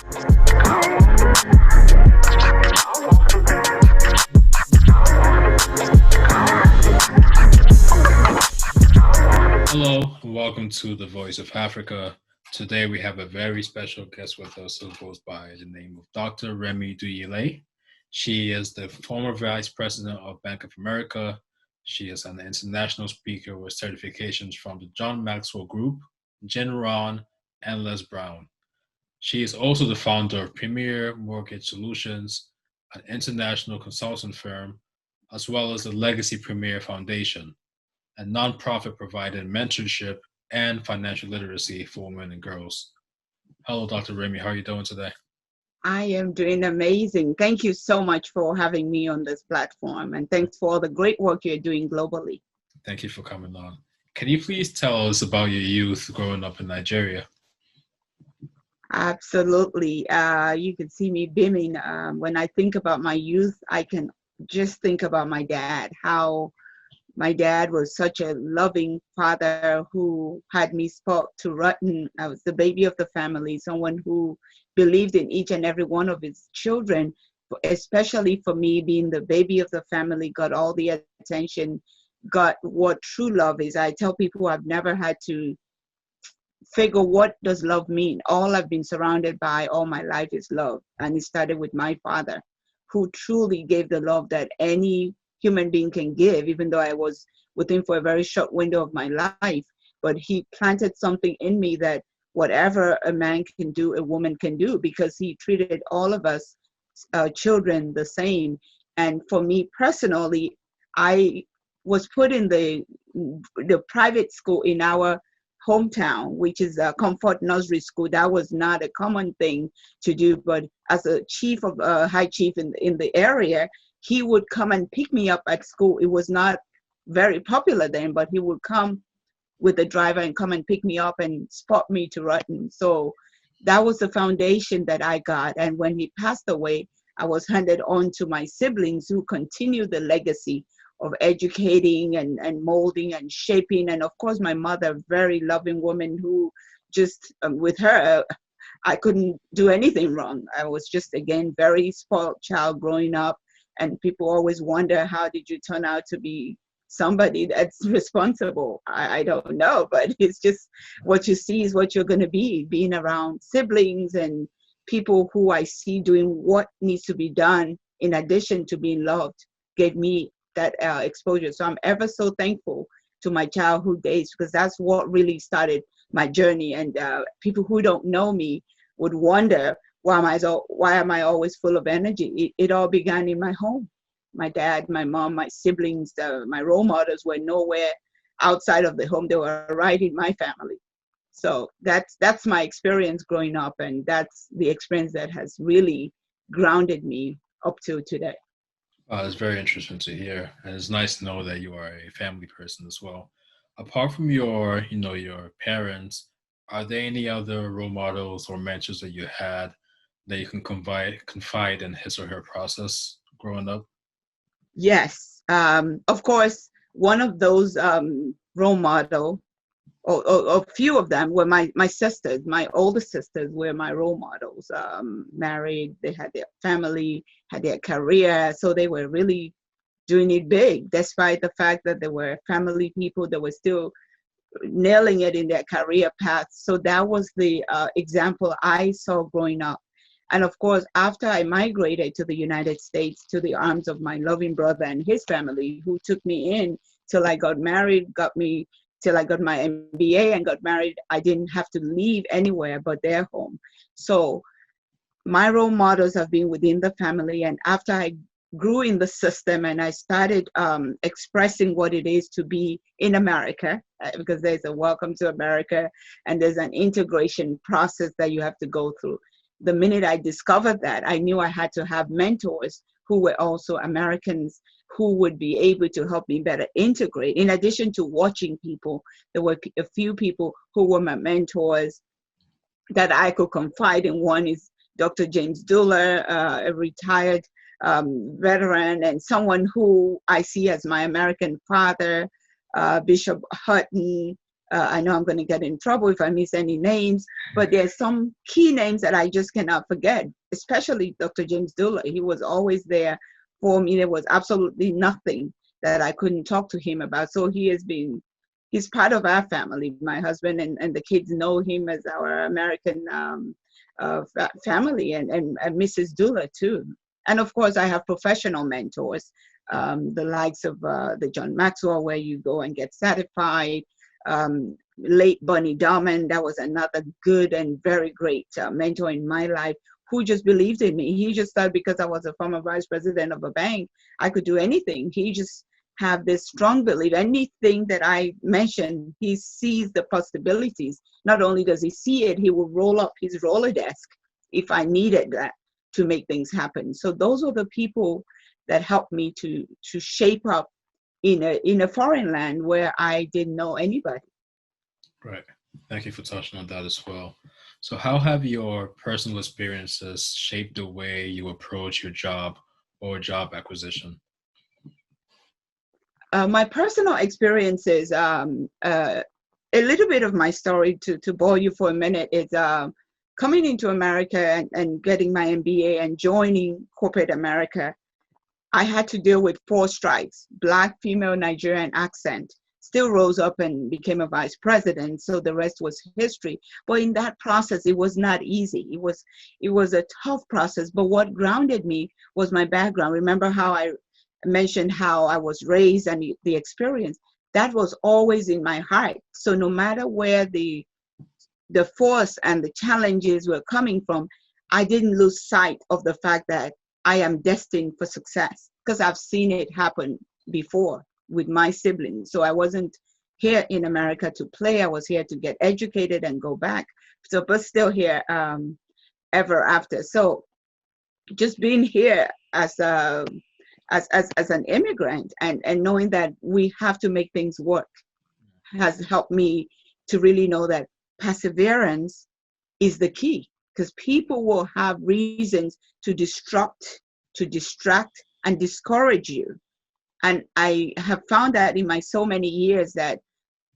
Hello, and welcome to the Voice of Africa. Today we have a very special guest with us who goes by the name of Dr. Remi Duyile. She is the former Vice President of Bank of America. She is an international speaker with certifications from the John Maxwell Group, Genron, and Les Brown. She is also the founder of Premier Mortgage Solutions, an international consulting firm, as well as the Legacy Premier Foundation, a nonprofit providing mentorship and financial literacy for women and girls. Hello, Dr. Remi. How are you doing today? I am doing amazing. Thank you so much for having me on this platform, and thanks for all the great work you're doing globally. Thank you for coming on. Can you please tell us about your youth growing up in Nigeria? Absolutely. You can see me beaming. When I think about my youth, I can just think about my dad, how my dad was such a loving father who had me spoiled to rotten. I was the baby of the family, someone who believed in each and every one of his children, especially for me being the baby of the family, got all the attention, got what true love is. I tell people I've never had to figure what does love mean. All I've been surrounded by all my life is love. And it started with my father, who truly gave the love that any human being can give, even though I was with him for a very short window of my life. But he planted something in me that whatever a man can do, a woman can do, because he treated all of us children the same. And for me personally, I was put in the private school in our hometown, which is a Comfort Nursery School. That was not a common thing to do, but as a chief of high chief in the area, he would come and pick me up at school. It was not very popular then, but he would come with the driver and come and pick me up and spot me to Rutten. So that was the foundation that I got. And when he passed away, I was handed on to my siblings who continued the legacy of educating and molding and shaping. And of course, my mother, very loving woman who just, with her, I couldn't do anything wrong. I was just, again, very spoiled child growing up. And people always wonder, how did you turn out to be somebody that's responsible? I don't know, but it's just what you see is what you're going to be. Being around siblings and people who I see doing what needs to be done in addition to being loved gave me that exposure. So I'm ever so thankful to my childhood days, because that's what really started my journey. And people who don't know me would wonder, why am I always full of energy? It all began in my home. My dad, my mom, my siblings, my role models were nowhere outside of the home. They were right in my family. So that's my experience growing up, and that's the experience that has really grounded me up to today. It's very interesting to hear, and it's nice to know that you are a family person as well. Apart from your parents, are there any other role models or mentors that you had that you can confide in his or her process growing up? Yes, of course, one of those role model, or a few of them were my sisters. My older sisters were my role models. Married, they had their family, had their career, so they were really doing it big, despite the fact that they were family people. They were still nailing it in their career paths. So that was the example I saw growing up. And of course, after I migrated to the United States, to the arms of my loving brother and his family, who took me in till I got married, till I got my MBA and got married, I didn't have to leave anywhere but their home. So my role models have been within the family. And after I grew in the system and I started expressing what it is to be in America, because there's a welcome to America and there's an integration process that you have to go through. The minute I discovered that, I knew I had to have mentors who were also Americans, who would be able to help me better integrate. In addition to watching people, there were a few people who were my mentors that I could confide in. One is Dr. James Duller, a retired veteran and someone who I see as my American father, Bishop Hutton, I know I'm going to get in trouble if I miss any names, but there's some key names that I just cannot forget, especially Dr. James Dula. He was always there for me. There was absolutely nothing that I couldn't talk to him about. So he's part of our family. My husband and the kids know him as our American family, and Mrs. Dula too. And of course, I have professional mentors, the likes of the John Maxwell, where you go and get certified. Late Bunny Darman, that was another good and very great mentor in my life, who just believed in me. He just thought because I was a former vice president of a bank, I could do anything. He just have this strong belief. Anything that I mention, he sees the possibilities. Not only does he see it, he will roll up his Rolodex if I needed that to make things happen. So those are the people that helped me to shape up in a foreign land where I didn't know anybody. Right. Thank you for touching on that as well. So how have your personal experiences shaped the way you approach your job or job acquisition? My personal experiences, a little bit of my story to bore you for a minute is coming into America and getting my MBA and joining corporate America. I had to deal with 4 strikes: Black, female, Nigerian accent. Still rose up and became a vice president, so the rest was history. But in that process, it was not easy. It was a tough process. But what grounded me was my background. Remember how I mentioned how I was raised and the experience that was always in my heart. So no matter where the force and the challenges were coming from, I didn't lose sight of the fact that I am destined for success, because I've seen it happen before with my siblings. So I wasn't here in America to play. I was here to get educated and go back. So, but still here ever after. So just being here as an immigrant and knowing that we have to make things work has helped me to really know that perseverance is the key, because people will have reasons to distract, and discourage you. And I have found that in my so many years that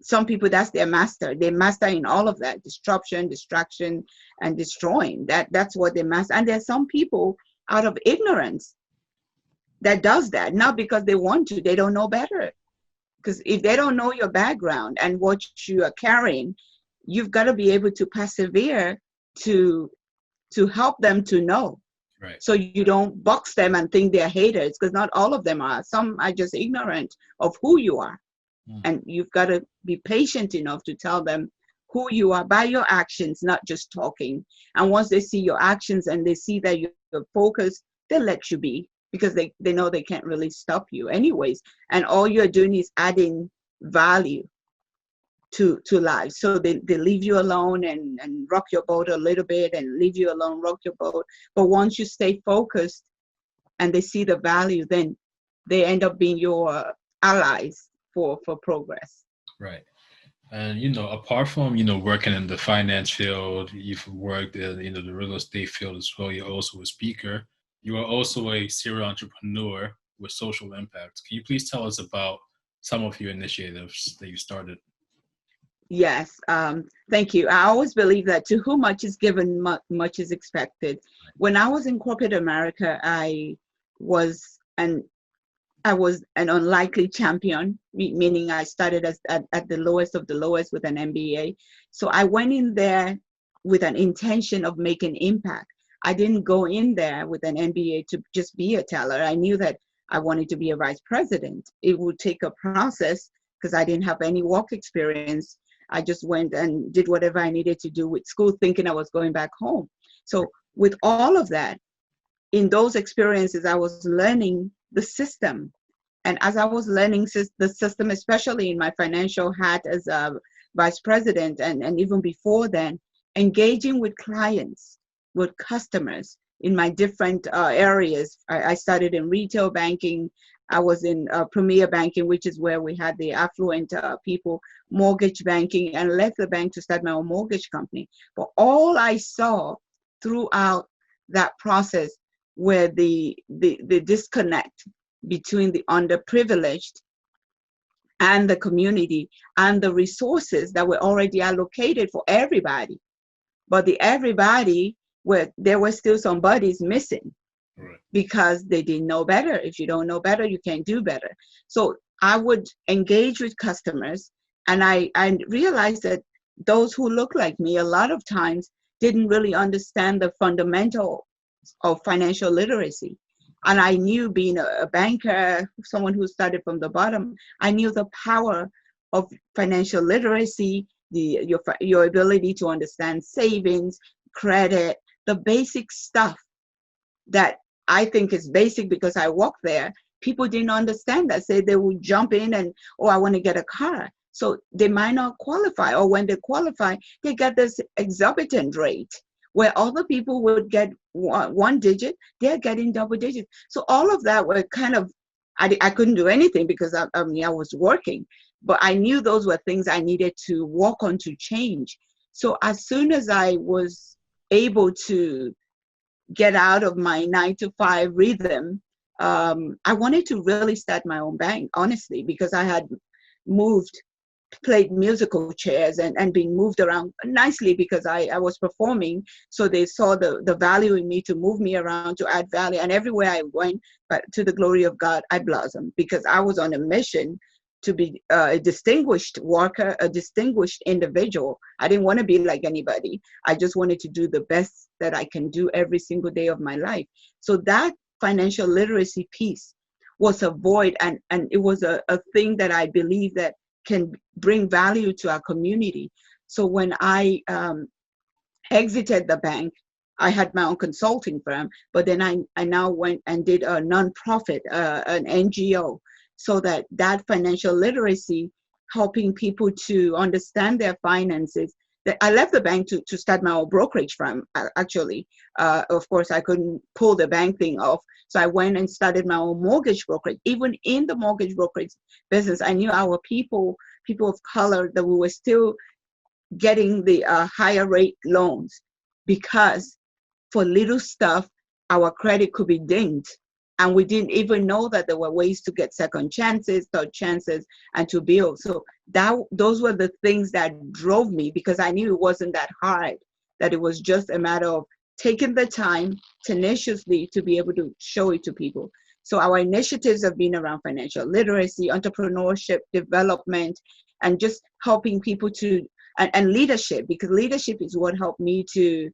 some people, that's their master. They master in all of that: disruption, distraction, and destroying. That's what they master. And there's some people out of ignorance that does that, not because they want to, they don't know better. Because if they don't know your background and what you are carrying, you've got to be able to persevere to help them to know. Right. So you don't box them and think they're haters, because not all of them are. Some are just ignorant of who you are. And you've got to be patient enough to tell them who you are by your actions, not just talking. And once they see your actions and they see that you're focused, they'll let you be, because they know they can't really stop you anyways. And all you're doing is adding value to life. So they leave you alone and rock your boat a little bit, and leave you alone, rock your boat. But once you stay focused and they see the value, then they end up being your allies for progress. Right. And, apart from, working in the finance field, you've worked in, the real estate field as well. You're also a speaker. You are also a serial entrepreneur with social impact. Can you please tell us about some of your initiatives that you started? Yes, thank you. I always believe that to whom much is given, much is expected. When I was in corporate America, I was an unlikely champion, meaning I started at the lowest of the lowest with an MBA. So I went in there with an intention of making impact. I didn't go in there with an MBA to just be a teller. I knew that I wanted to be a vice president. It would take a process because I didn't have any work experience. I just went and did whatever I needed to do with school, thinking I was going back home. So with all of that, in those experiences, I was learning the system. And as I was learning the system, especially in my financial hat as a vice president, and even before then, engaging with clients, with customers in my different areas. I started in retail banking. I was in premier banking, which is where we had the affluent people, mortgage banking, and left the bank to start my own mortgage company. But all I saw throughout that process were the disconnect between the underprivileged and the community and the resources that were already allocated for everybody. But the everybody, there were still some bodies missing. Right. Because they didn't know better. If you don't know better, you can't do better. So I would engage with customers, and I realized that those who look like me a lot of times didn't really understand the fundamental of financial literacy. And I knew, being a banker, someone who started from the bottom, I knew the power of financial literacy, your ability to understand savings, credit, the basic stuff that I think is basic because I work there. People didn't understand that. Say they would jump in and, oh, I want to get a car. So they might not qualify, or when they qualify, they get this exorbitant rate where other people would get one digit, they're getting double digits. So all of that were kind of, I couldn't do anything because I was working, but I knew those were things I needed to work on to change. So as soon as I was able to get out of my 9-to-5 rhythm, I wanted to really start my own bank, honestly, because I had played musical chairs and being moved around nicely because I was performing. So they saw the value in me to move me around, to add value. And everywhere I went, but to the glory of God, I blossomed because I was on a mission to be a distinguished worker, a distinguished individual. I didn't want to be like anybody. I just wanted to do the best that I can do every single day of my life. So that financial literacy piece was a void, and it was a thing that I believe that can bring value to our community. So when I exited the bank, I had my own consulting firm, but then I now went and did a nonprofit, an NGO, so that financial literacy, helping people to understand their finances. That I left the bank to start my own brokerage firm, actually. Of course, I couldn't pull the bank thing off. So I went and started my own mortgage brokerage. Even in the mortgage brokerage business, I knew our people of color, that we were still getting the higher rate loans because for little stuff, our credit could be dinged. And we didn't even know that there were ways to get second chances, third chances, and to build. So those were the things that drove me, because I knew it wasn't that hard, that it was just a matter of taking the time tenaciously to be able to show it to people. So our initiatives have been around financial literacy, entrepreneurship, development, and just helping people and leadership, because leadership is what helped me to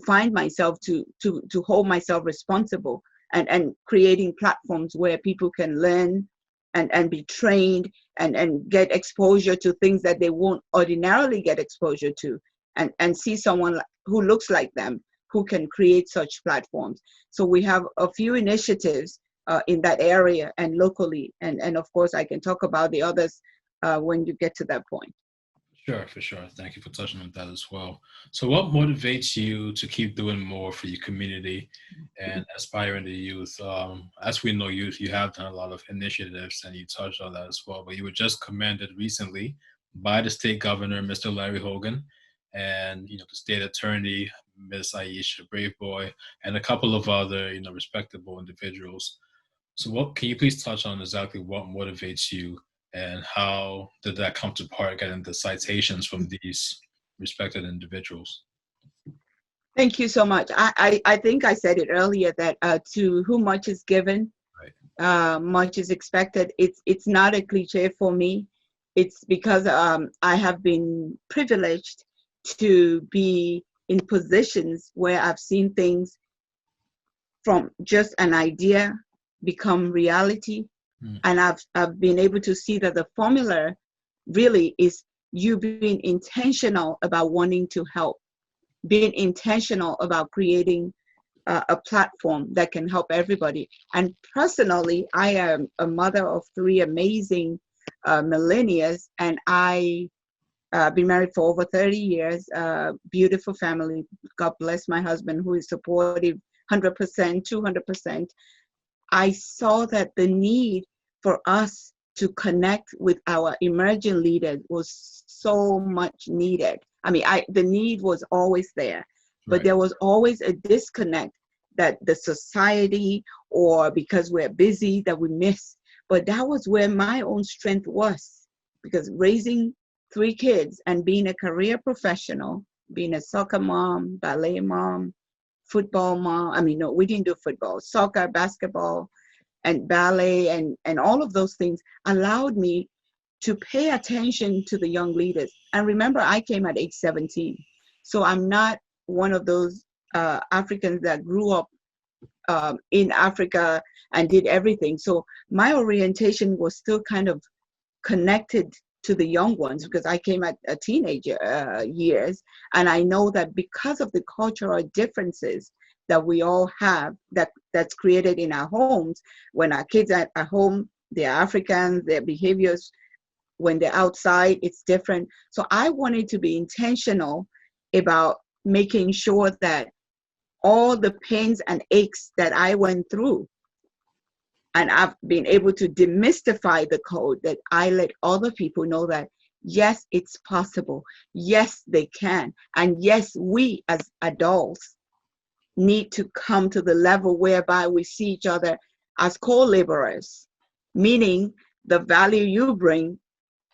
find myself, to hold myself responsible, and creating platforms where people can learn and be trained and get exposure to things that they won't ordinarily get exposure to, and see someone who looks like them who can create such platforms. So we have a few initiatives in that area and locally, and of course I can talk about the others when you get to that point. Sure, for sure. Thank you for touching on that as well. So what motivates you to keep doing more for your community and aspiring to youth? As we know, youth, you have done a lot of initiatives, and you touched on that as well, but you were just commended recently by the state governor, Mr. Larry Hogan, and, the state attorney, Ms. Aisha Braveboy, and a couple of other, respectable individuals. So can you please touch on exactly what motivates you, and how did that come to part, getting the citations from these respected individuals? Thank you so much. I think I said it earlier that to whom much is given, Right. much is expected. It's not a cliche for me. It's because I have been privileged to be in positions where I've seen things from just an idea become reality. And I've been able to see that the formula really is you being intentional about wanting to help, being intentional about creating a platform that can help everybody. And personally, I am a mother of 3 amazing millennials, and I been married for over 30 years, beautiful family. God bless my husband, who is supportive 100%, 200%. I saw that the need for us to connect with our emerging leaders was so much needed. I mean, the need was always there, but Right. there was always a disconnect that the society, or because we're busy, that we miss. But that was where my own strength was. because raising 3 kids and being a career professional, being a soccer mom, ballet mom, football mom. I mean, no, we didn't do football, soccer, basketball, and ballet, and all of those things allowed me to pay attention to the young leaders. And remember, I came at age 17. So I'm not one of those Africans that grew up in Africa and did everything. So my orientation was still kind of connected to the young ones because I came at a teenager years. And I know that because of the cultural differences that we all have, that's created in our homes, when our kids are at home, they're Africans, their behaviors, when they're outside, it's different. So I wanted to be intentional about making sure that all the pains and aches that I went through, and I've been able to demystify the code, that I let other people know that, yes, it's possible. Yes, they can. And yes, we as adults need to come to the level whereby we see each other as co-laborers, meaning the value you bring,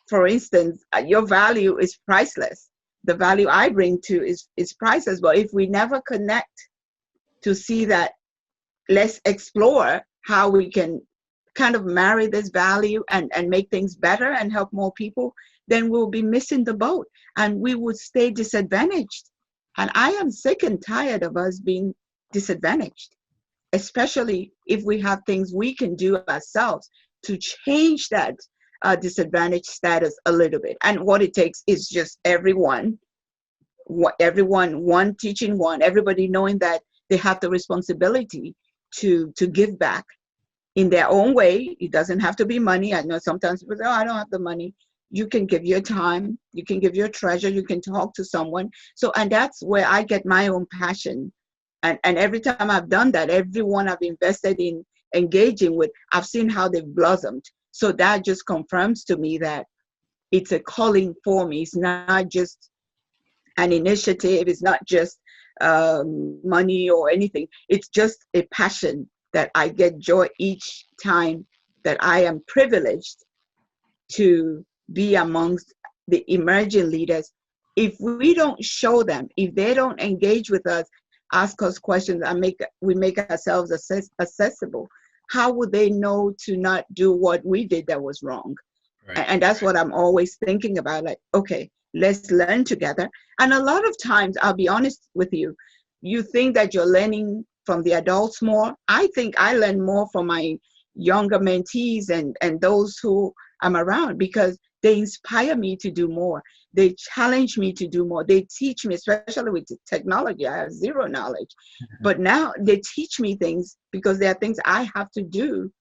for instance, your value is priceless. The value I bring to is priceless. But if we never connect to see that, let's explore how we can kind of marry this value and make things better and help more people, then we'll be missing the boat and we would stay disadvantaged. And I am sick and tired of us being disadvantaged, especially if we have things we can do ourselves to change that disadvantaged status a little bit. And what it takes is just everyone, one teaching one, everybody knowing that they have the responsibility to give back in their own way. It doesn't have to be money. I know sometimes people say, oh, I don't have the money. You can give your time, you can give your treasure, you can talk to someone. So, and that's where I get my own passion. And every time I've done that, everyone I've invested in engaging with, I've seen how they've blossomed. So that just confirms to me that it's a calling for me. It's not just an initiative. It's not just money or anything. It's just a passion that I get joy each time that I am privileged to be amongst the emerging leaders. If we don't show them, if they don't engage with us, ask us questions, and we make ourselves accessible, how would they know to not do what we did that was wrong? Right. And that's what I'm always thinking about. Like, okay, let's learn together. And a lot of times, I'll be honest with you, you think that you're learning from the adults more. I think I learn more from my younger mentees and those who I'm around, because they inspire me to do more. They challenge me to do more. They teach me, especially with technology. I have zero knowledge. But now they teach me things because there are things I have to do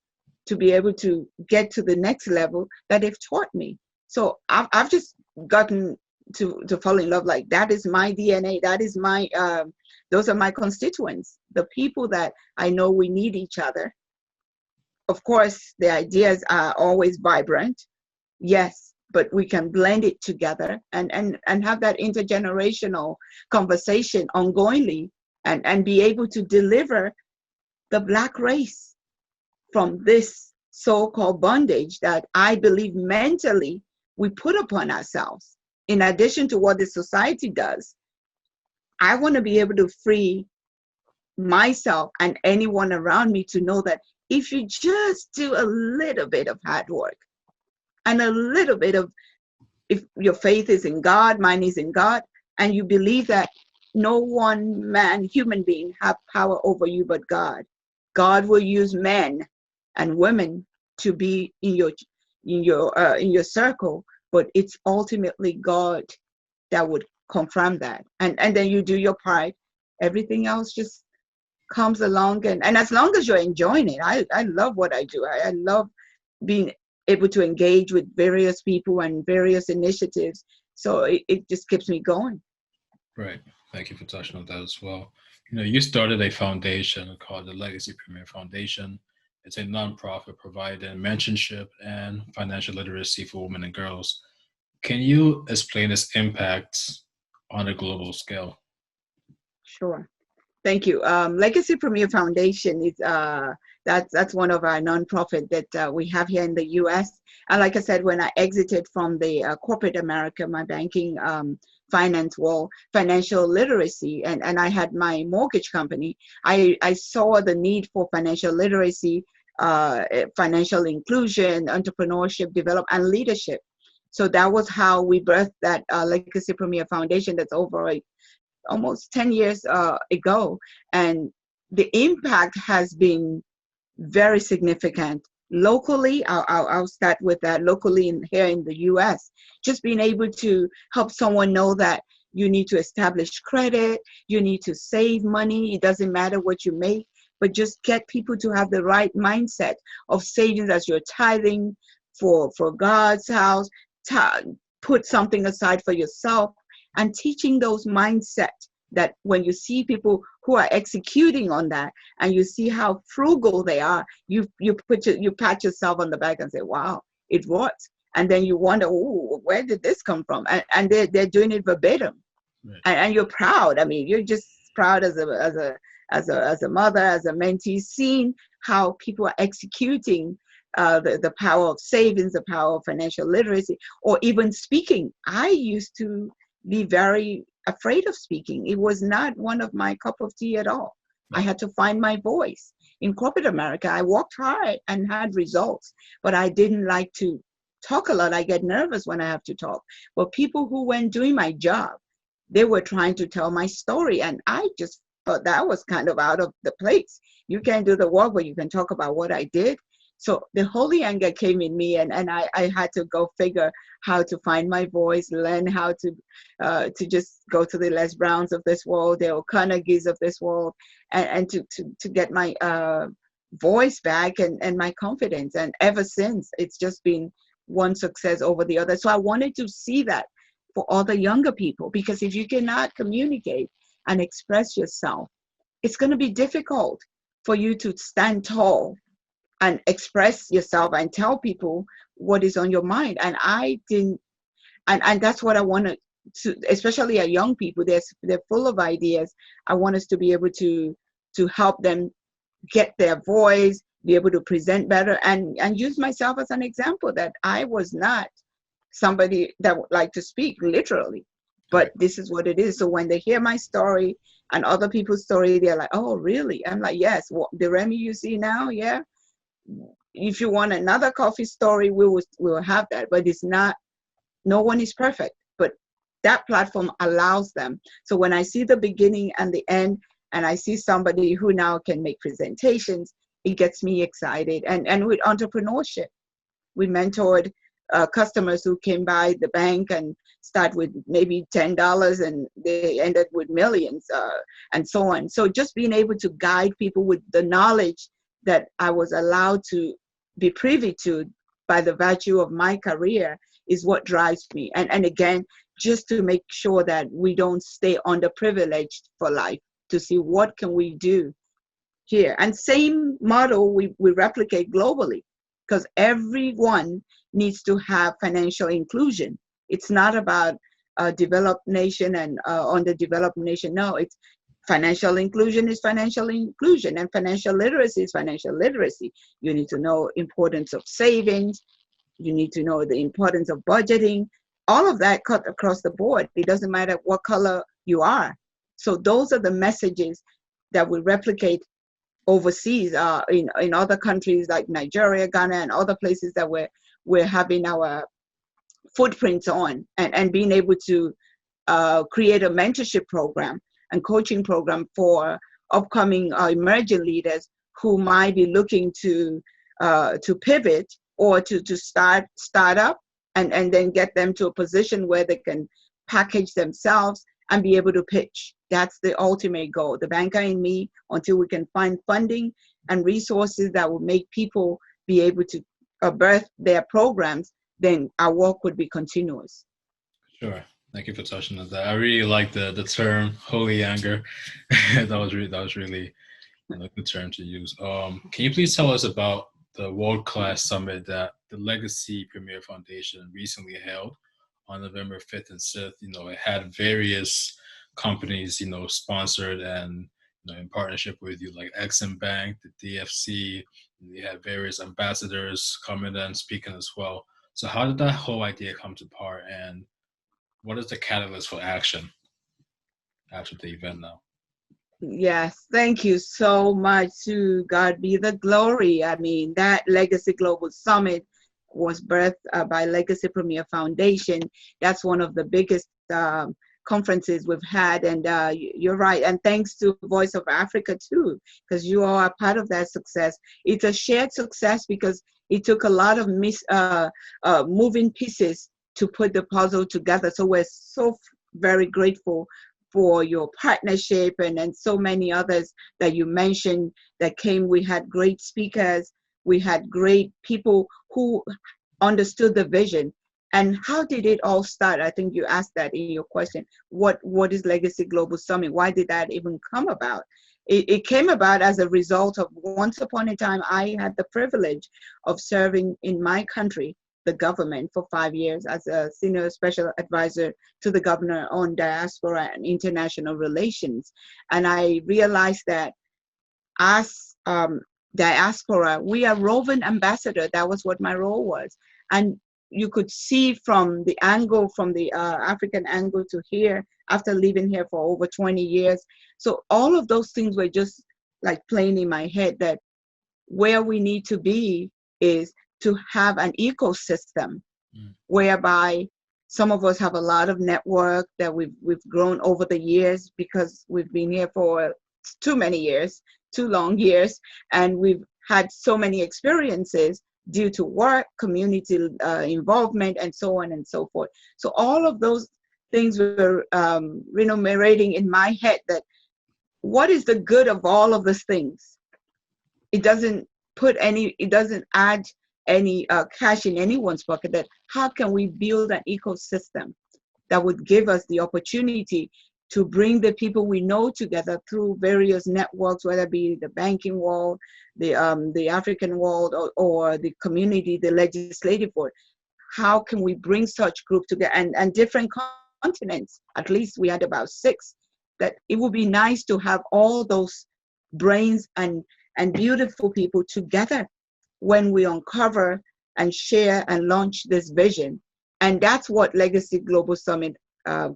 to be able to get to the next level that they've taught me. So I've just gotten to fall in love. Like, that is my DNA. That is my, those are my constituents, the people that I know we need each other. Of course, the ideas are always vibrant. Yes, but we can blend it together and have that intergenerational conversation ongoingly and be able to deliver the Black race from this so-called bondage that I believe mentally we put upon ourselves. In addition to what the society does, I want to be able to free myself and anyone around me to know that if you just do a little bit of hard work and a little bit of, if your faith is in God, mine is in God, and you believe that no one man, human being, have power over you but God. God will use men and women to be in your circle, but it's ultimately God that would confirm that. And then you do your part. Everything else just comes along, and as long as you're enjoying it, I love what I do. I love being able to engage with various people and various initiatives. So it just keeps me going. Right. Thank you for touching on that as well. You know, you started a foundation called the Legacy Premier Foundation. It's a nonprofit providing mentorship and financial literacy for women and girls. Can you explain its impact on a global scale? Sure. Thank you. Legacy Premier Foundation is That's one of our nonprofit that we have here in the U.S. And like I said, when I exited from the corporate America, my banking finance world, financial literacy, and I had my mortgage company, I saw the need for financial literacy, financial inclusion, entrepreneurship, development, and leadership. So that was how we birthed that Legacy Premier Foundation that's over almost 10 years ago. And the impact has been very significant. Locally, I'll start with that. Locally, here in the US, just being able to help someone know that you need to establish credit, you need to save money. It doesn't matter what you make, but just get people to have the right mindset of savings as you're tithing for God's house. Put something aside for yourself, and teaching those mindset that when you see people who are executing on that and you see how frugal they are, you pat yourself on the back and say, wow, it works. And then you wonder, oh, where did this come from? And they're doing it verbatim. Right. And you're proud. I mean, you're just proud as a mother, as a mentee, seeing how people are executing the power of savings, the power of financial literacy, or even speaking. I used to be very afraid of speaking. It was not one of my cup of tea at all. I had to find my voice. In corporate America, I worked hard and had results, but I didn't like to talk a lot. I get nervous when I have to talk. But people who went doing my job, they were trying to tell my story, and I just thought that was kind of out of the place. You can't do the work, but you can talk about what I did. So the holy anger came in me, and I had to go figure how to find my voice, learn how to just go to the Les Browns of this world, the O'Carnegies of this world, and to get my voice back and my confidence. And ever since, it's just been one success over the other. So I wanted to see that for all the younger people, because if you cannot communicate and express yourself, it's going to be difficult for you to stand tall and express yourself and tell people what is on your mind. And I didn't, and that's what I want to, especially our young people, they're full of ideas. I want us to be able to help them get their voice, be able to present better, and use myself as an example that I was not somebody that would like to speak literally, but this is what it is. So when they hear my story and other people's story, they're like, oh, really? I'm like, yes, the Remi you see now, yeah. If you want another coffee story, we will have that, but it's not, no one is perfect, but that platform allows them. So when I see the beginning and the end, and I see somebody who now can make presentations, it gets me excited. And with entrepreneurship, we mentored customers who came by the bank and start with maybe $10 and they ended with millions, and so on. So just being able to guide people with the knowledge that I was allowed to be privy to by the virtue of my career is what drives me. And again, just to make sure that we don't stay underprivileged for life, to see what can we do here. And same model we replicate globally, because everyone needs to have financial inclusion. It's not about a developed nation and underdeveloped nation. No, it's financial inclusion is financial inclusion, and financial literacy is financial literacy. You need to know importance of savings. You need to know the importance of budgeting. All of that cut across the board. It doesn't matter what color you are. So those are the messages that we replicate overseas, in other countries like Nigeria, Ghana, and other places that we're having our footprints on, and being able to create a mentorship program and coaching program for upcoming emerging leaders who might be looking to pivot or to start up, and then get them to a position where they can package themselves and be able to pitch. That's the ultimate goal. The banker in me, until we can find funding and resources that will make people be able to birth their programs, then our work would be continuous. Sure. Thank you for touching on that. I really like the term holy anger. that was really a good term to use. Can you please tell us about the world-class summit that the Legacy Premier Foundation recently held on November 5th and 6th? It had various companies, sponsored, and in partnership with you, like Exim Bank, the DFC. You have various ambassadors coming and speaking as well. So how did that whole idea come to part, and what is the catalyst for action after the event now? Yes, thank you so much. To God be the glory. I mean, that Legacy Global Summit was birthed by Legacy Premier Foundation. That's one of the biggest conferences we've had. And you're right. And thanks to Voice of Africa, too, because you all are part of that success. It's a shared success because it took a lot of moving pieces to put the puzzle together. So we're so very grateful for your partnership and so many others that you mentioned that came. We had great speakers. We had great people who understood the vision. And how did it all start? I think you asked that in your question. What is Legacy Global Summit? Why did that even come about? It came about as a result of, once upon a time, I had the privilege of serving in my country, the government, for 5 years as a senior special advisor to the governor on diaspora and international relations. And I realized that as diaspora, we are roving ambassador. That was what my role was. And you could see from the angle, from the African angle to here, after living here for over 20 years. So all of those things were just like playing in my head, that where we need to be is to have an ecosystem whereby some of us have a lot of network that we've grown over the years because we've been here for too many years, too long years, and we've had so many experiences due to work, community involvement, and so on and so forth. So all of those things were remunerating in my head, that what is the good of all of these things? It doesn't add any cash in anyone's pocket. That how can we build an ecosystem that would give us the opportunity to bring the people we know together through various networks, whether it be the banking world, the African world, or the community, the legislative world. How can we bring such group together, and different continents? At least we had about 6. That it would be nice to have all those brains and beautiful people together when we uncover and share and launch this vision. And that's what Legacy Global Summit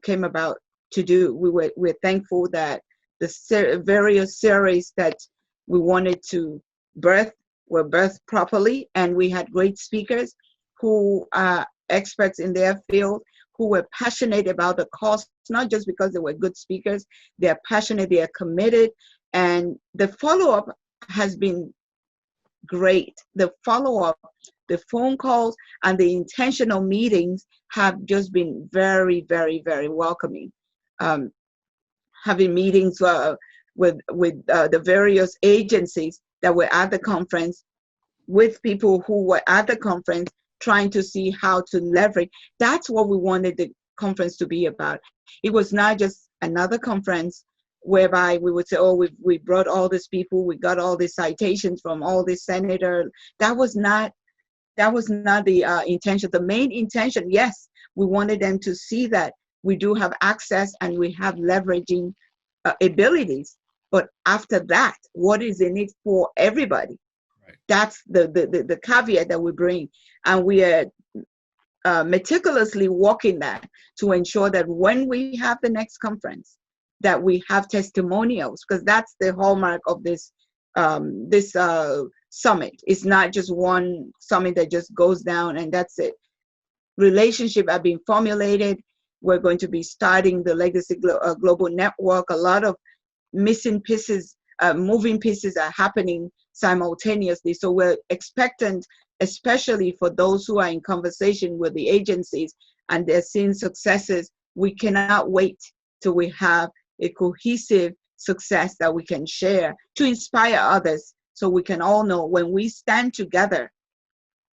came about to do. We're thankful that the various series that we wanted to birth were birthed properly, and we had great speakers who are experts in their field, who were passionate about the cause, not just because they were good speakers. They're passionate, they are committed, and the follow-up has been great. The follow-up, the phone calls, and the intentional meetings have just been very, very, very welcoming. Having meetings with the various agencies that were at the conference, with people who were at the conference, trying to see how to leverage. That's what we wanted the conference to be about. It was not just another conference whereby we would say, oh, we brought all these people, we got all these citations from all these senators. That was not the intention. The main intention, yes, we wanted them to see that we do have access and we have leveraging abilities. But after that, what is in it for everybody? Right. That's the caveat that we bring. And we are meticulously walking that to ensure that when we have the next conference, that we have testimonials, because that's the hallmark of this summit. It's not just one summit that just goes down and that's it. Relationships are being formulated. We're going to be starting the Legacy Global Network. A lot of missing pieces, moving pieces are happening simultaneously. So we're expectant, especially for those who are in conversation with the agencies and they're seeing successes. We cannot wait till we have a cohesive success that we can share to inspire others, so we can all know when we stand together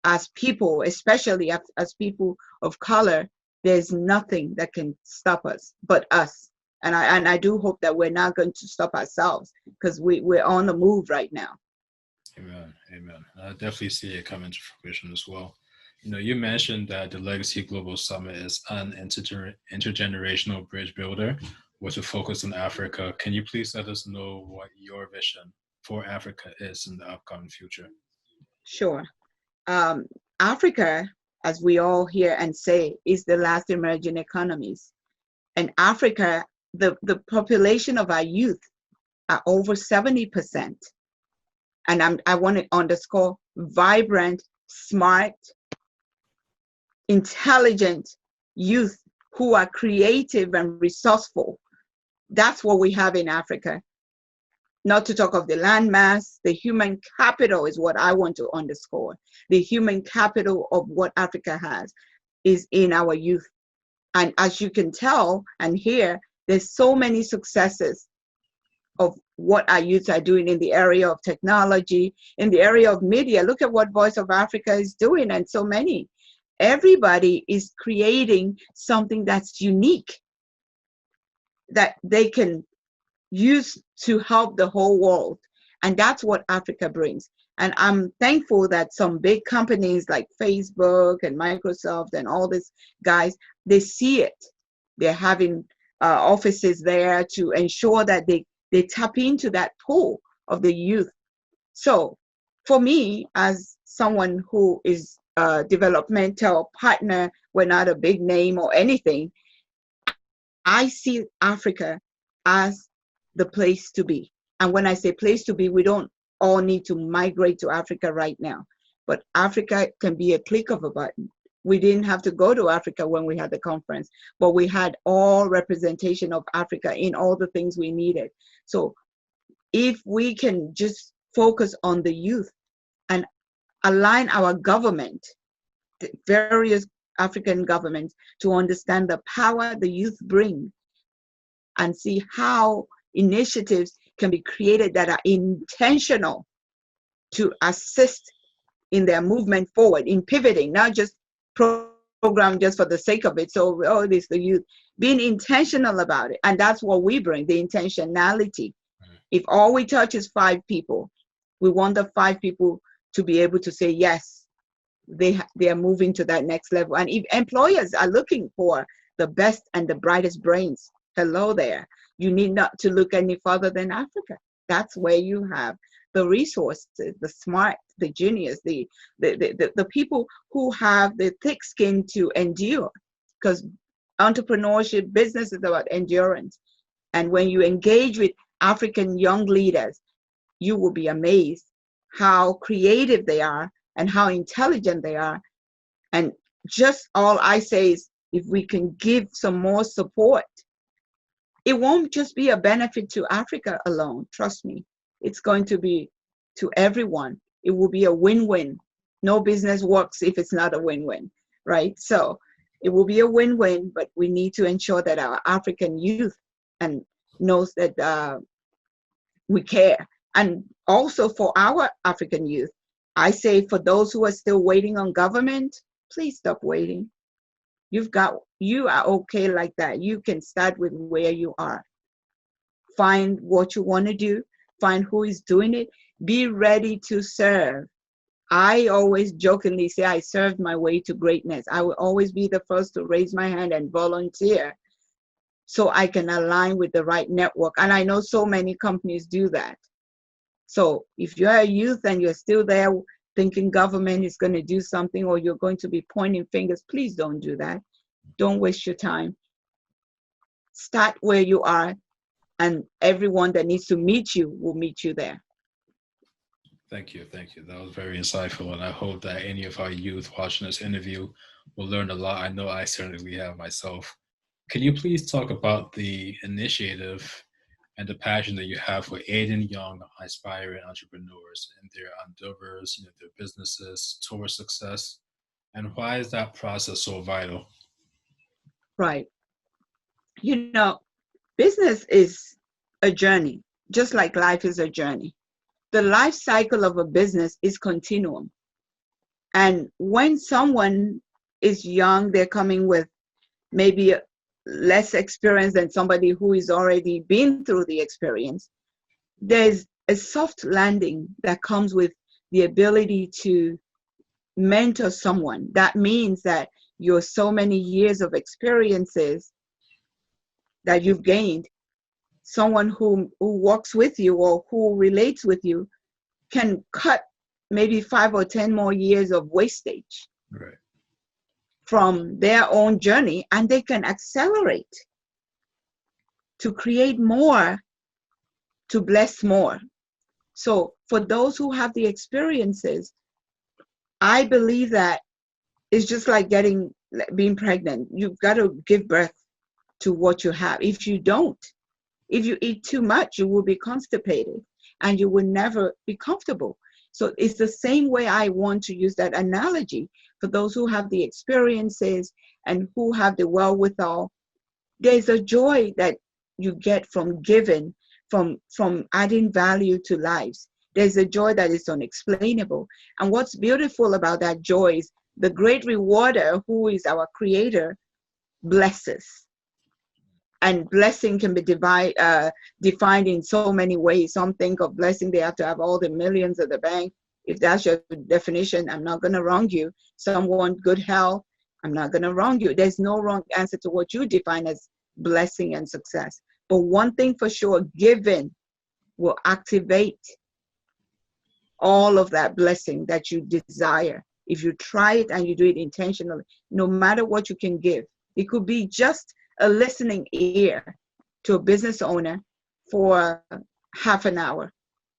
as people, especially as people of color, there's nothing that can stop us but us. And I do hope that we're not going to stop ourselves, because we're on the move right now. Amen. Amen. I definitely see it coming to fruition as well. You mentioned that the Legacy Global Summit is an intergenerational bridge builder. with a focus on Africa. Can you please let us know what your vision for Africa is in the upcoming future? Sure. Um, Africa, as we all hear and say, is the last emerging economies. And Africa, the population of our youth are over 70%. And I want to underscore vibrant, smart, intelligent youth who are creative and resourceful. That's what we have in Africa. Not to talk of the landmass, the human capital is what I want to underscore. The human capital of what Africa has is in our youth. And as you can tell and hear, there's so many successes of what our youth are doing in the area of technology, in the area of media. Look at what Voice of Africa is doing, and so many. Everybody is creating something that's unique that they can use to help the whole world. And that's what Africa brings. And I'm thankful that some big companies like Facebook and Microsoft and all these guys, they see it. They're having offices there to ensure that they tap into that pool of the youth. So for me, as someone who is a developmental partner, we're not a big name or anything, I see Africa as the place to be. And when I say place to be, we don't all need to migrate to Africa right now. But Africa can be a click of a button. We didn't have to go to Africa when we had the conference, but we had all representation of Africa in all the things we needed. So if we can just focus on the youth and align our government, the various African governments, to understand the power the youth bring and see how initiatives can be created that are intentional to assist in their movement forward, in pivoting, not just program just for the sake of it. So, oh, it is the youth. Being intentional about it. And that's what we bring, the intentionality. If all we touch is 5 people, we want the 5 people to be able to say, yes, they are moving to that next level. And if employers are looking for the best and the brightest brains, hello there. You need not to look any further than Africa. That's where you have the resources, the smart, the genius, the people who have the thick skin to endure. Because entrepreneurship, business is about endurance. And when you engage with African young leaders, you will be amazed how creative they are and how intelligent they are. And just all I say is, if we can give some more support, it won't just be a benefit to Africa alone. Trust me, it's going to be to everyone. It will be a win-win. No business works if it's not a win-win, right? So it will be a win-win, but we need to ensure that our African youth and knows that we care. And also for our African youth, I say for those who are still waiting on government, please stop waiting. You are okay like that. You can start with where you are. Find what you want to do. Find who is doing it. Be ready to serve. I always jokingly say I served my way to greatness. I will always be the first to raise my hand and volunteer so I can align with the right network. And I know so many companies do that. So if you're a youth and you're still there thinking government is going to do something, or you're going to be pointing fingers, please don't do that. Don't waste your time. Start where you are, and everyone that needs to meet you will meet you there. Thank you. Thank you. That was very insightful. And I hope that any of our youth watching this interview will learn a lot. I know I certainly have myself. Can you please talk about the initiative and the passion that you have for aiding young, aspiring entrepreneurs in their endeavors, their businesses towards success? And why is that process so vital? Right. Business is a journey, just like life is a journey. The life cycle of a business is continuum. And when someone is young, they're coming with maybe less experience than somebody who is already been through the experience. There's a soft landing that comes with the ability to mentor someone. That means that your so many years of experiences that you've gained, someone who works with you or who relates with you can cut maybe 5 or 10 more years of wastage Right. from their own journey, and they can accelerate to create more, to bless more. So for those who have the experiences, I believe that it's just like being pregnant. You've got to give birth to what you have. If you don't, if you eat too much, you will be constipated and you will never be comfortable. So it's the same way I want to use that analogy for those who have the experiences and who have the wherewithal. There's a joy that you get from giving, from adding value to lives. There's a joy that is unexplainable. And what's beautiful about that joy is the great rewarder, who is our creator, blesses. And blessing can be defined in so many ways. Some think of blessing, they have to have all the millions at the bank. If that's your definition, I'm not going to wrong you. Some want good health. I'm not going to wrong you. There's no wrong answer to what you define as blessing and success. But one thing for sure, giving will activate all of that blessing that you desire. If you try it and you do it intentionally, no matter what you can give. It could be just a listening ear to a business owner for half an hour.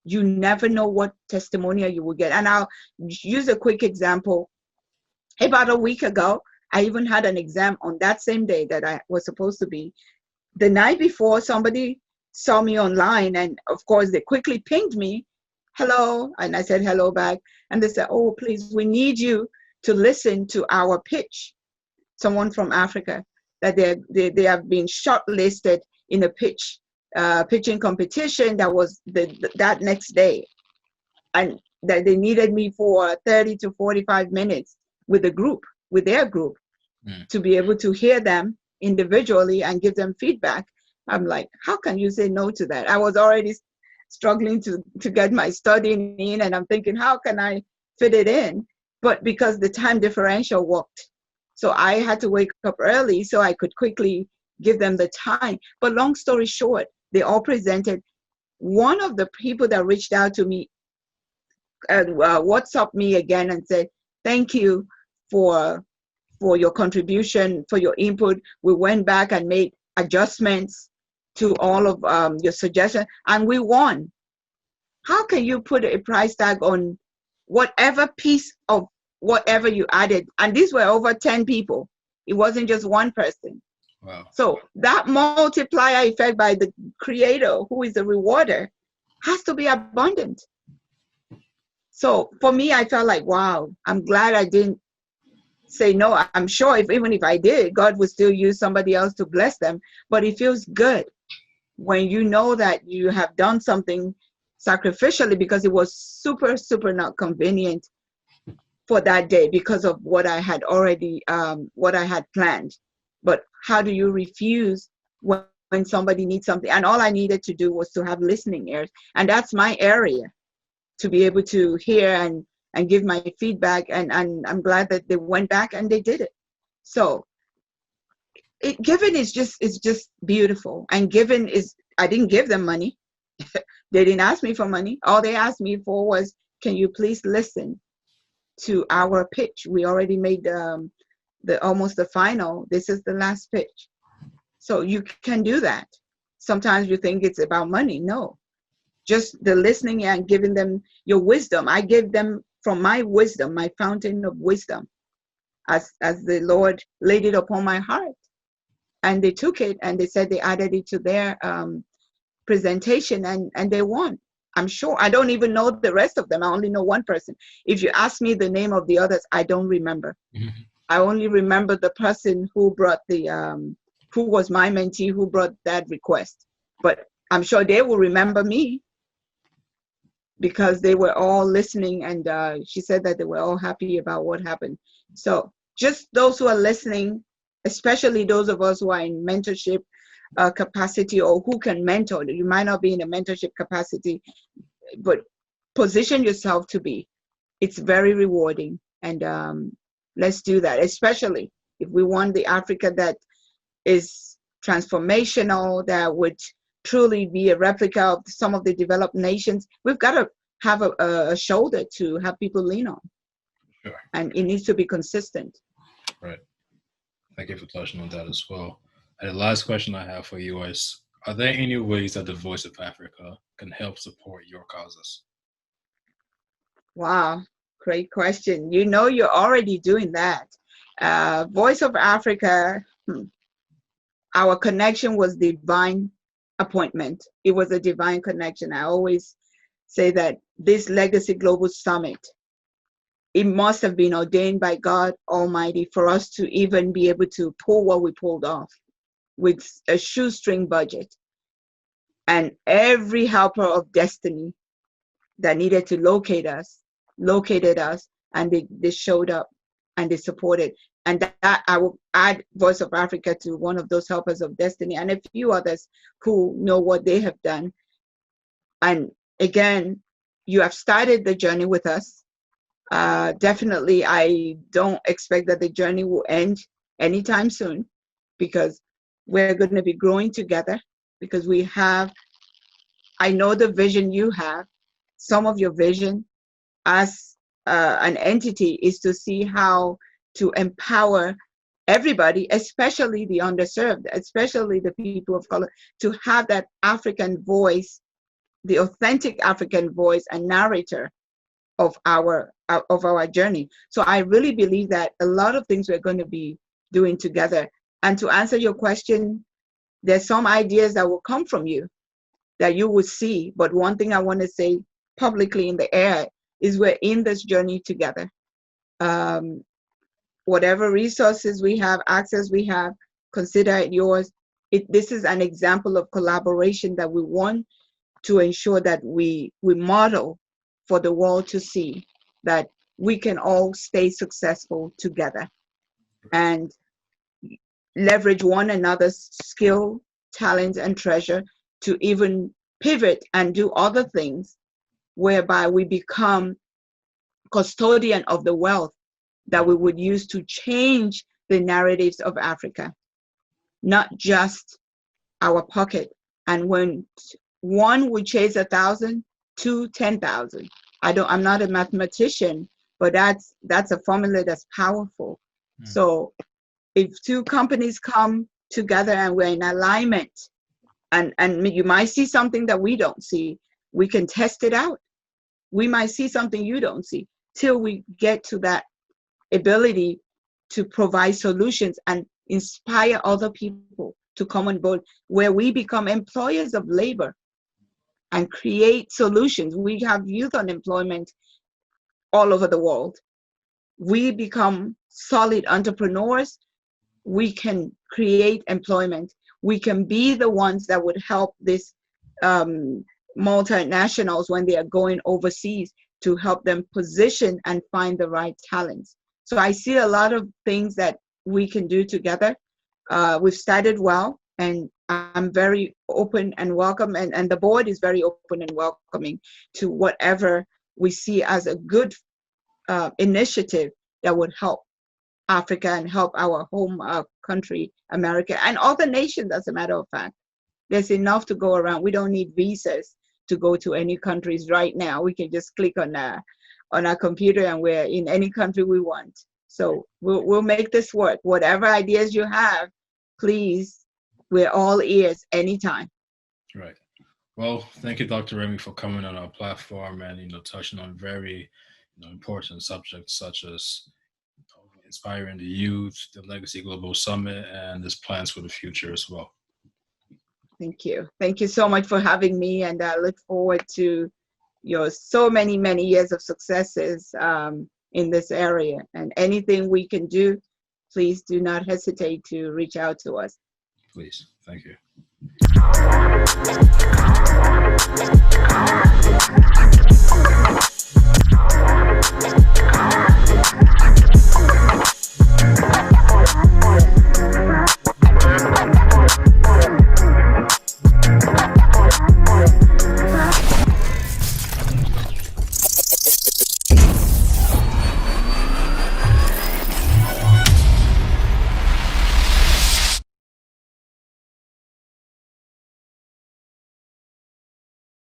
You never know what testimonial you will get. And I'll use a quick example. About a week ago, I even had an exam on that same day that I was supposed to be. The night before, somebody saw me online, and of course, they quickly pinged me, hello, and I said hello back. And they said, oh, please, we need you to listen to our pitch. Someone from Africa, that they have been shortlisted in a pitching competition that was that next day, and that they needed me for 30 to 45 minutes with their group, to be able to hear them individually and give them feedback. I'm like, how can you say no to that? I was already struggling to get my studying in, and I'm thinking, how can I fit it in? But because the time differential worked, so I had to wake up early so I could quickly give them the time. But long story short, they all presented. One of the people that reached out to me, WhatsApped me again and said, thank you for your contribution, for your input. We went back and made adjustments to all of your suggestions, and we won. How can you put a price tag on whatever piece of whatever you added? And these were over 10 people. It wasn't just one person. Wow. So that multiplier effect by the creator, who is the rewarder, has to be abundant. So for me, I felt like, wow, I'm glad I didn't say no. I'm sure even if I did, God would still use somebody else to bless them. But it feels good when you know that you have done something sacrificially, because it was super, super not convenient for that day because of what I had already, what I had planned. But how do you refuse when somebody needs something? And all I needed to do was to have listening ears. And that's my area, to be able to hear and give my feedback. And I'm glad that they went back and they did it. So giving is just beautiful. And giving is, I didn't give them money. They didn't ask me for money. All they asked me for was, can you please listen to our pitch? We already made almost the final. This is the last pitch. So you can do that. Sometimes you think it's about money. No, just the listening and giving them your wisdom. I give them from my wisdom, my fountain of wisdom, as the Lord laid it upon my heart. And they took it and they said they added it to their presentation, and they won. I'm sure. I don't even know the rest of them. I only know one person. If you ask me the name of the others, I don't remember. Mm-hmm. I only remember the person who brought who was my mentee, who brought that request. But I'm sure they will remember me, because they were all listening, and she said that they were all happy about what happened. So just those who are listening, especially those of us who are in mentorship capacity, or who can mentor. You might not be in a mentorship capacity, but position yourself to be. It's very rewarding, and let's do that, especially if we want the Africa that is transformational, that would truly be a replica of some of the developed nations. We've got to have a shoulder to have people lean on. Sure. And it needs to be consistent. Right. Thank you for touching on that as well. And the last question I have for you is, are there any ways that the Voice of Africa can help support your causes? Wow, great question. You know, you're already doing that. Voice of Africa, our connection was divine appointment. It was a divine connection. I always say that this Legacy Global Summit, it must have been ordained by God Almighty for us to even be able to pull what we pulled off with a shoestring budget. And every helper of destiny that needed to located us, and they showed up and they supported. And that I will add Voice of Africa to one of those helpers of destiny, and a few others who know what they have done. And again, you have started the journey with us. Definitely, I don't expect that the journey will end anytime soon, because we're going to be growing together, because we have, I know the vision you have. Some of your vision as an entity is to see how to empower everybody, especially the underserved, especially the people of color, to have that African voice, the authentic African voice and narrator of our journey. So I really believe that a lot of things we're going to be doing together. And to answer your question, there's some ideas that will come from you that you will see. But one thing I want to say publicly in the air is we're in this journey together. Whatever resources we have, access we have, consider it yours. This is an example of collaboration that we want to ensure that we model for the world to see that we can all stay successful together and leverage one another's skill, talent, and treasure to even pivot and do other things, whereby we become custodian of the wealth that we would use to change the narratives of Africa, not just our pocket. And when one would chase 1,000, 2, 10,000. I'm not a mathematician, but that's a formula that's powerful. So if two companies come together and we're in alignment, and you might see something that we don't see, we can test it out. We might see something you don't see, till we get to that ability to provide solutions and inspire other people to come on board, where we become employers of labor and create solutions. We have youth unemployment all over the world. We become solid entrepreneurs. We can create employment. We can be the ones that would help these multinationals when they are going overseas, to help them position and find the right talents. So I see a lot of things that we can do together. We've started well, and I'm very open and welcome, and the board is very open and welcoming to whatever we see as a good initiative that would help Africa and help our home country, America, and other nations, as a matter of fact. There's enough to go around. We don't need visas to go to any countries right now. We can just click on our computer and we're in any country we want. So we'll make this work. Whatever ideas you have, please, we're all ears anytime. Right. Well, thank you, Dr. Remi, for coming on our platform and touching on very important subjects such as inspiring the youth, the Legacy Global Summit, and this plans for the future as well. Thank you. Thank you so much for having me, and I look forward to your so many years of successes in this area. And anything we can do, please do not hesitate to reach out to us. Please. Thank you.